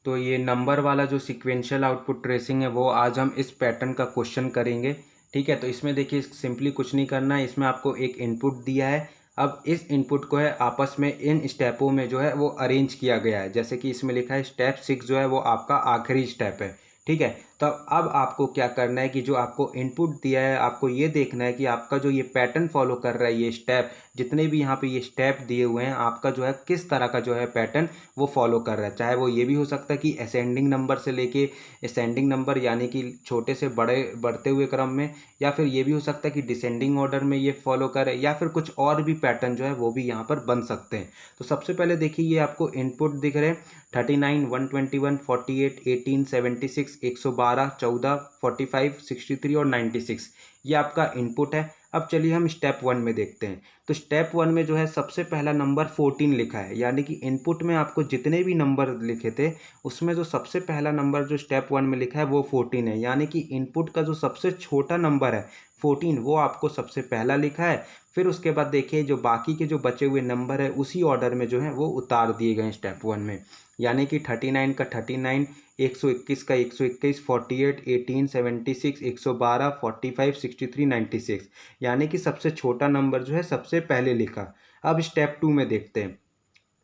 तो ये नंबर वाला जो सीक्वेंशियल आउटपुट ट्रेसिंग है वो आज हम इस पैटर्न का क्वेश्चन करेंगे। ठीक है, तो इसमें देखिए सिंपली कुछ नहीं करना है, इसमें आपको एक इनपुट दिया है। अब इस इनपुट को है आपस में इन स्टेपों में जो है वो अरेंज किया गया है। जैसे कि इसमें लिखा है स्टेप 6 जो है वो आपका आखिरी स्टेप है। ठीक है, तो अब आपको क्या करना है कि जो आपको इनपुट दिया है आपको ये देखना है कि आपका जो ये पैटर्न फॉलो कर रहा है, ये स्टेप जितने भी यहाँ पे ये स्टेप दिए हुए हैं आपका जो है किस तरह का जो है पैटर्न वो फॉलो कर रहा है। चाहे वो ये भी हो सकता है कि असेंडिंग नंबर से लेके असेंडिंग नंबर यानी कि छोटे से बड़े बढ़ते हुए क्रम में, या फिर ये भी हो सकता है कि डिसेंडिंग ऑर्डर में ये फॉलो करे, या फिर कुछ और भी पैटर्न जो है वो भी यहाँ पर बन सकते हैं। तो सबसे पहले देखिए ये आपको इनपुट दिख रहे हैं 39, 121, 48, 18, 76, 112, 14, 45, 63 और 96, ये आपका इनपुट है। अब चलिए हम स्टेप 1 में देखते हैं। तो स्टेप 1 में जो है सबसे पहला नंबर 14 लिखा है, यानी कि इनपुट में आपको जितने भी नंबर लिखे थे उसमें जो सबसे पहला नंबर जो स्टेप 1 में लिखा है वो 14 है, यानी कि इनपुट का जो सबसे छोटा नंबर है 14 वो आपको सबसे पहला लिखा है। फिर उसके बाद देखिए जो बाकी के जो बचे हुए नंबर है उसी ऑर्डर में जो है वो उतार दिए गए स्टेप 1 में, यानी कि 39 का 39, 121 का 121, 48, 18, 76, 112, 45, 63, 96, यानी कि सबसे छोटा नंबर जो है सबसे पहले लिखा। अब स्टेप 2 में देखते हैं।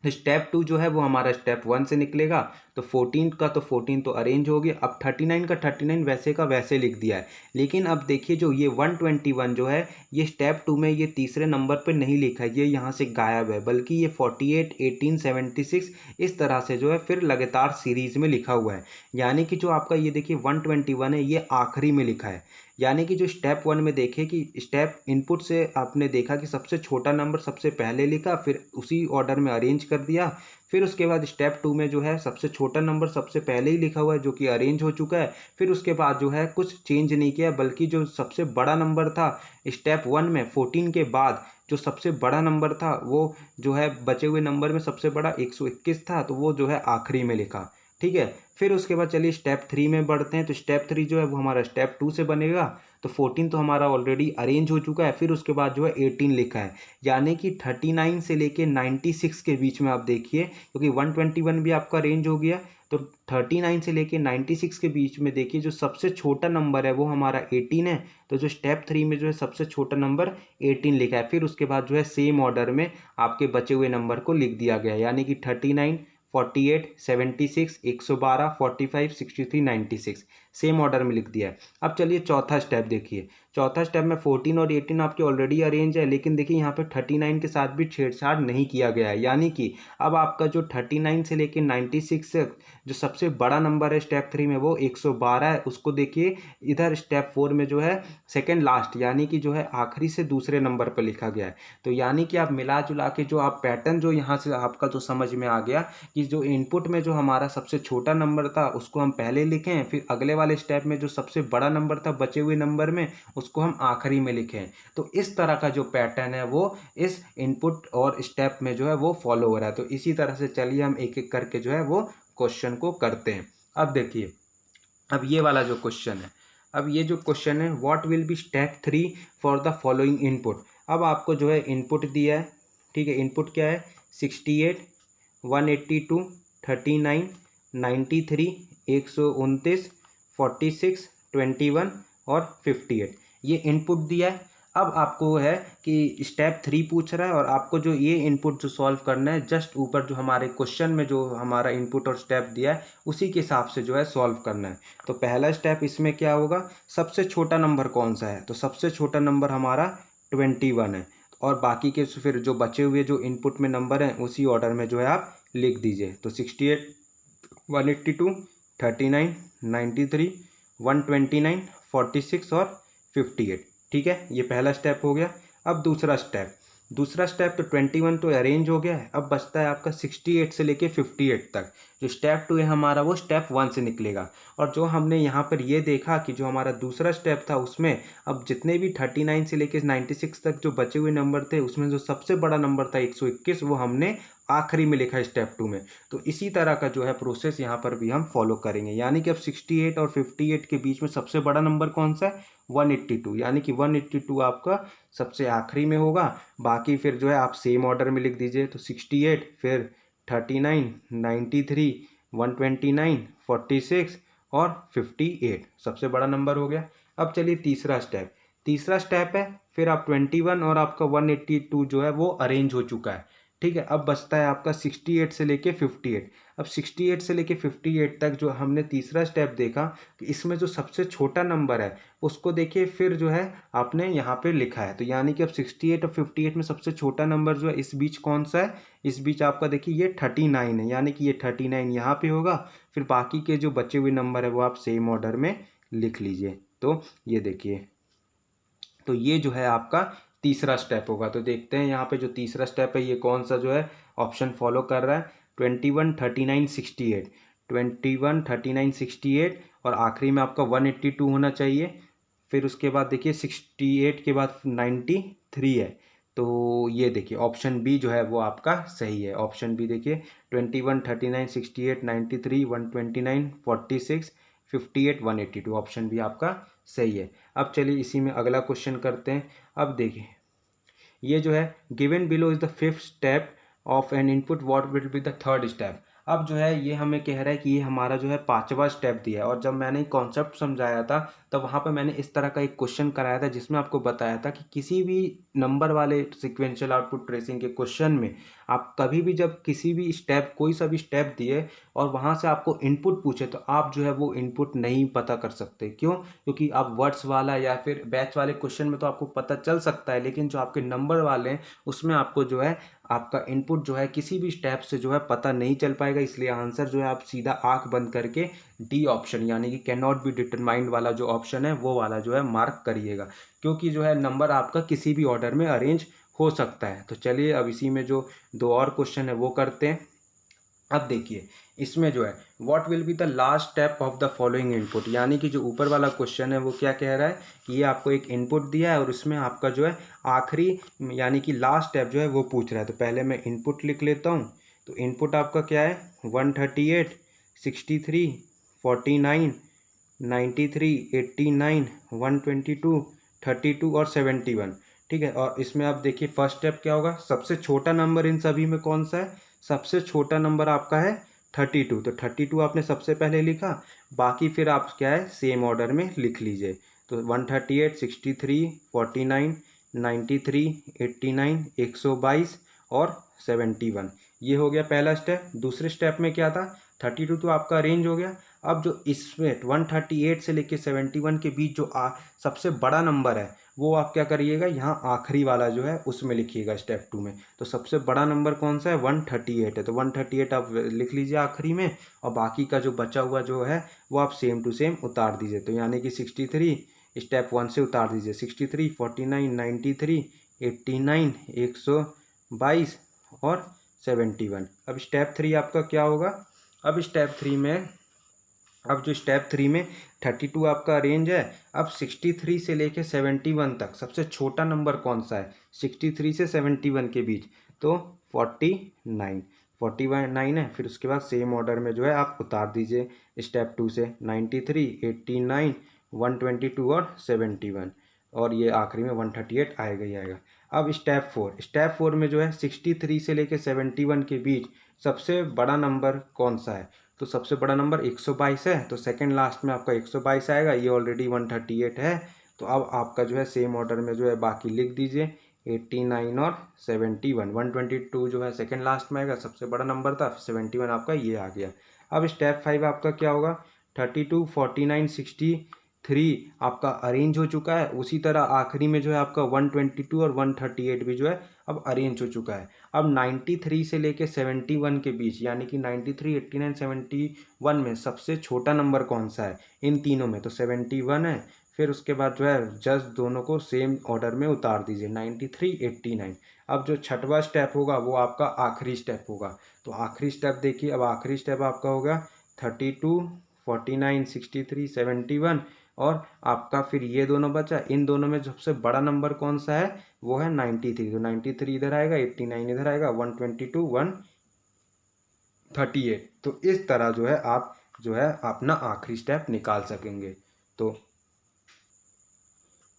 स्टेप 2 जो है वो हमारा स्टेप 1 से निकलेगा। तो 14 का तो 14 तो अरेंज हो गया। अब 39 का 39 वैसे का वैसे लिख दिया है। लेकिन अब देखिए जो ये 121 जो है ये स्टेप 2 में ये तीसरे नंबर पे नहीं लिखा है, ये यहाँ से गायब है, बल्कि ये 48, 18, 76 इस तरह से जो है फिर लगातार सीरीज में लिखा हुआ है। यानी कि जो आपका ये देखिए 121 है ये आखिरी में लिखा है। यानी कि जो स्टेप 1 में देखे कि स्टेप इनपुट से आपने देखा कि सबसे छोटा नंबर सबसे पहले लिखा, फिर उसी ऑर्डर में अरेंज कर दिया। फिर उसके बाद स्टेप 2 में जो है सबसे छोटा नंबर सबसे पहले ही लिखा हुआ है जो कि अरेंज हो चुका है। फिर उसके बाद जो है कुछ चेंज नहीं किया, बल्कि जो सबसे बड़ा नंबर था स्टेप 1 में 14 के बाद जो सबसे बड़ा नंबर था वो जो है बचे हुए नंबर में सबसे बड़ा 121 था, तो वो जो है आखिरी में लिखा। ठीक है, फिर उसके बाद चलिए स्टेप 3 में बढ़ते हैं। तो स्टेप 3 जो है वो हमारा स्टेप 2 से बनेगा। तो 14 तो हमारा ऑलरेडी अरेंज हो चुका है, फिर उसके बाद जो है 18 लिखा है, यानी कि 39 से लेके 96 के बीच में आप देखिए, क्योंकि 121 भी आपका अरेंज हो गया, तो 39 से लेके 96 के बीच में देखिए जो सबसे छोटा नंबर है वो हमारा 18 है। तो जो स्टेप 3 में जो है सबसे छोटा नंबर 18 लिखा है। फिर उसके बाद जो है सेम ऑर्डर में आपके बचे हुए नंबर को लिख दिया गया, यानी कि 39, 48, 76, 112, 45, 63, 96 सेम ऑर्डर में लिख दिया है। अब चलिए चौथा स्टेप देखिए। चौथा स्टेप में 14 और 18 आपके ऑलरेडी अरेंज है, लेकिन देखिए यहाँ पे 39 के साथ भी छेड़छाड़ नहीं किया गया है, यानी कि अब आपका जो 39 से लेके 96 से जो सबसे बड़ा नंबर है स्टेप 3 में वो 112 है, उसको देखिए इधर स्टेप 4 में जो है सेकेंड लास्ट यानी कि जो है आखिरी से दूसरे नंबर पर लिखा गया है। तो यानी कि आप मिला जुला के जो आप पैटर्न जो यहाँ से आपका जो समझ में आ गया कि जो इनपुट में जो हमारा सबसे छोटा नंबर था उसको हम पहले लिखें, फिर अगले वाले स्टेप में जो सबसे बड़ा नंबर था बचे हुए नंबर में उसको हम आखिरी में लिखें। तो इस तरह का जो पैटर्न है वो इस इनपुट और स्टेप में जो है वो फॉलो हो रहा है। तो इसी तरह से चलिए हम एक एक करके जो है वो क्वेश्चन को करते हैं। अब देखिए, अब ये वाला जो क्वेश्चन है, अब ये जो क्वेश्चन है what will be step 3 for the following input. अब आपको जो है इनपुट दिया है। ठीक है, इनपुट क्या है 68, 182, 39, 93, 129, 46, 21 और 58 ये इनपुट दिया है। अब आपको है कि स्टेप 3 पूछ रहा है और आपको जो ये इनपुट जो सॉल्व करना है जस्ट ऊपर जो हमारे क्वेश्चन में जो हमारा इनपुट और स्टेप दिया है उसी के हिसाब से जो है सॉल्व करना है। तो पहला स्टेप इसमें क्या होगा, सबसे छोटा नंबर कौन सा है, तो सबसे छोटा नंबर हमारा 21 है, और बाकी के फिर जो बचे हुए जो इनपुट में नंबर हैं उसी ऑर्डर में जो है आप लिख दीजिए। तो 68, 182, 39, 93, 129, 46 और 58। ठीक है, ये पहला स्टेप हो गया। अब दूसरा स्टेप तो 21 तो अरेंज हो गया है। अब बचता है आपका 68 से लेके 58 तक। जो स्टेप 2 है हमारा वो स्टेप 1 से निकलेगा। और जो हमने यहाँ पर ये देखा कि जो हमारा दूसरा स्टेप था उसमें अब जितने भी 39 से लेके 96 तक जो बचे हुए नंबर थे उसमें जो सबसे बड़ा नंबर था 121 वो हमने आखिरी में लिखा स्टेप 2 में। तो इसी तरह का जो है प्रोसेस यहाँ पर भी हम फॉलो करेंगे, यानी कि अब 68 और 58 के बीच में सबसे बड़ा नंबर कौन सा है 182, यानी कि 182 आपका सबसे आखिरी में होगा। बाकी फिर जो है आप सेम ऑर्डर में लिख दीजिए। तो 68, फिर 39, 93, 129, 46 और 58 सबसे बड़ा नंबर हो गया। अब चलिए तीसरा स्टेप है, फिर आप 21 और आपका 182 जो है वो अरेंज हो चुका है, ठीक है। अब बचता है आपका 68 से लेके 58। अब 68 से लेके 58 तक जो हमने तीसरा स्टेप देखा कि इसमें जो सबसे छोटा नंबर है उसको देखिए, फिर जो है आपने यहाँ पे लिखा है। तो यानी कि अब 68 और 58 में सबसे छोटा नंबर जो है इस बीच कौन सा है, इस बीच आपका देखिए ये 39 है, यानी कि ये 39 यहाँ पे होगा। फिर बाकी के जो बचे हुए नंबर है वो आप सेम ऑर्डर में लिख लीजिए। तो ये देखिए, तो ये जो है आपका तीसरा स्टेप होगा। तो देखते हैं यहाँ पे जो तीसरा स्टेप है ये कौन सा जो है ऑप्शन फॉलो कर रहा है। 21, 39, 68, 21, 39, 68 और आखिरी में आपका 182 होना चाहिए। फिर उसके बाद देखिए 68 के बाद 93 है। तो ये देखिए ऑप्शन बी जो है वो आपका सही है। ऑप्शन बी देखिए 21, 39, 68, 93, 129, 46, 58, 182 ऑप्शन बी आपका सही है। अब चलिए इसी में अगला क्वेश्चन करते हैं। अब देखिए ये जो है given below is the fifth step of N input, what will be the third step. अब जो है ये हमें कह रहा है कि ये हमारा जो है पांचवा स्टेप दिया है। और जब मैंने कॉन्सेप्ट समझाया था तब वहाँ पे मैंने इस तरह का एक क्वेश्चन कराया था जिसमें आपको बताया था कि किसी भी नंबर वाले सिक्वेंशियल आउटपुट ट्रेसिंग के क्वेश्चन में आप कभी भी जब किसी भी स्टेप कोई सा भी स्टेप दिए और वहाँ से आपको इनपुट पूछे तो आप जो है वो इनपुट नहीं पता कर सकते। क्यों? क्योंकि आप वर्ड्स वाला या फिर बैच वाले क्वेश्चन में तो आपको पता चल सकता है, लेकिन जो आपके नंबर वाले हैं उसमें आपको जो है आपका इनपुट जो है किसी भी स्टेप से जो है पता नहीं चल पाएगा। इसलिए आंसर जो है आप सीधा आंख बंद करके डी ऑप्शन यानी कि कैन नॉट बी डिटरमाइंड वाला जो ऑप्शन है वो वाला जो है मार्क करिएगा, क्योंकि जो है नंबर आपका किसी भी ऑर्डर में अरेंज हो सकता है। तो चलिए अब इसी में जो दो और क्वेश्चन है वो करते हैं। अब देखिए इसमें जो है what will be the last step of the following input, यानी कि जो ऊपर वाला क्वेश्चन है वो क्या कह रहा है कि ये आपको एक इनपुट दिया है और उसमें आपका जो है आखिरी यानी कि लास्ट स्टेप जो है वो पूछ रहा है। तो पहले मैं इनपुट लिख लेता हूँ। तो इनपुट आपका क्या है 138, 63, 49, 93, 89, 122, 32 और 71, ठीक है। और इसमें आप देखिए फर्स्ट स्टेप क्या होगा, सबसे छोटा नंबर इन सभी में कौन सा है, सबसे छोटा नंबर आपका है 32। तो 32 आपने सबसे पहले लिखा, बाकी फिर आप क्या है सेम ऑर्डर में लिख लीजिए। तो 138, 63, 49, 93, 89, 122 और 71, ये हो गया पहला स्टेप। दूसरे स्टेप में क्या था 32 तो आपका अरेंज हो गया। अब जो इसमें 138 से लेके 71 के बीच जो सबसे बड़ा नंबर है वो आप क्या करिएगा, यहाँ आखिरी वाला जो है उसमें लिखिएगा स्टेप 2 में। तो सबसे बड़ा नंबर कौन सा है 138 है, तो 138 आप लिख लीजिए आखिरी में और बाकी का जो बचा हुआ जो है वो आप सेम टू सेम उतार दीजिए। तो यानी कि 63 स्टेप 1 से उतार दीजिए, 63, 49, 93, 89, 122 और 71। अब स्टेप 3 आपका क्या होगा, अब स्टेप 3 में अब जो स्टेप 3 में 32 आपका रेंज है। अब 63 से लेके 71 तक सबसे छोटा नंबर कौन सा है 63 से 71 के बीच, तो 49 है। फिर उसके बाद सेम ऑर्डर में जो है आप उतार दीजिए स्टेप 2 से 93, 89, 122 और 71 और ये आखिरी में 138 आएगा ही आएगा। अब स्टेप 4 में जो है 63 से लेके 71 के बीच सबसे बड़ा नंबर कौन सा है, तो सबसे बड़ा नंबर 122 है। तो सेकंड लास्ट में आपका 122 आएगा, ये ऑलरेडी 138 है। तो अब आपका जो है सेम ऑर्डर में जो है बाकी लिख दीजिए 89 और 71। 122 जो है सेकंड लास्ट में आएगा, सबसे बड़ा नंबर था। 71 आपका ये आ गया। अब स्टेप 5 आपका क्या होगा 32, 49, 63 आपका अरेंज हो चुका है। उसी तरह आखिरी में जो है आपका 122 और 138 भी जो है अब अरेंज हो चुका है। अब 93 से लेके 71 के बीच यानी कि 93, 89, 71 में सबसे छोटा नंबर कौन सा है इन तीनों में, तो 71 है। फिर उसके बाद जो है जस्ट दोनों को सेम ऑर्डर में उतार दीजिए 93, 89। अब जो छठवां स्टेप होगा वो आपका आखिरी स्टेप होगा। तो आखिरी स्टेप देखिए, अब आखिरी स्टेप आपका होगा 32, 49, 63, 71 और आपका फिर ये दोनों बचा। इन दोनों में सबसे बड़ा नंबर कौन सा है वो है 93। तो 93 इधर आएगा, 89 इधर आएगा, 122, 138। तो इस तरह जो है आप जो है अपना आखिरी स्टेप निकाल सकेंगे।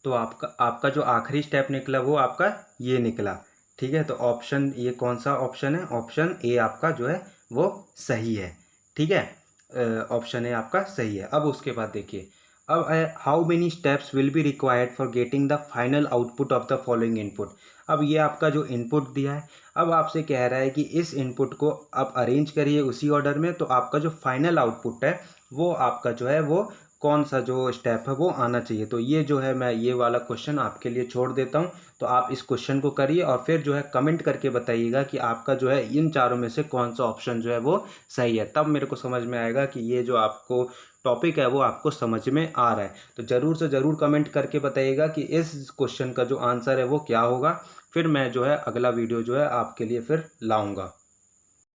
तो आपका जो आखिरी स्टेप निकला वो आपका ये निकला, ठीक है। तो ऑप्शन ये कौन सा ऑप्शन है, ऑप्शन ए आपका जो है वो सही है, ठीक है, ऑप्शन है आपका सही है। अब उसके बाद देखिए, अब how many steps will be required for getting the final output of the following input. अब ये आपका जो इनपुट दिया है, अब आपसे कह रहा है कि इस इनपुट को आप अरेंज करिए उसी ऑर्डर में, तो आपका जो फाइनल आउटपुट है वो आपका जो है वो कौन सा जो स्टेप है वो आना चाहिए। तो ये जो है मैं ये वाला क्वेश्चन आपके लिए छोड़ देता हूँ, तो आप इस क्वेश्चन को करिए और फिर जो है कमेंट करके बताइएगा कि आपका जो है इन चारों में से कौन सा ऑप्शन जो है वो सही है। तब मेरे को समझ में आएगा कि ये जो आपको टॉपिक है वो आपको समझ में आ रहा है। तो ज़रूर से ज़रूर कमेंट करके बताइएगा कि इस क्वेश्चन का जो आंसर है वो क्या होगा। फिर मैं जो है अगला वीडियो जो है आपके लिए फिर लाऊंगा।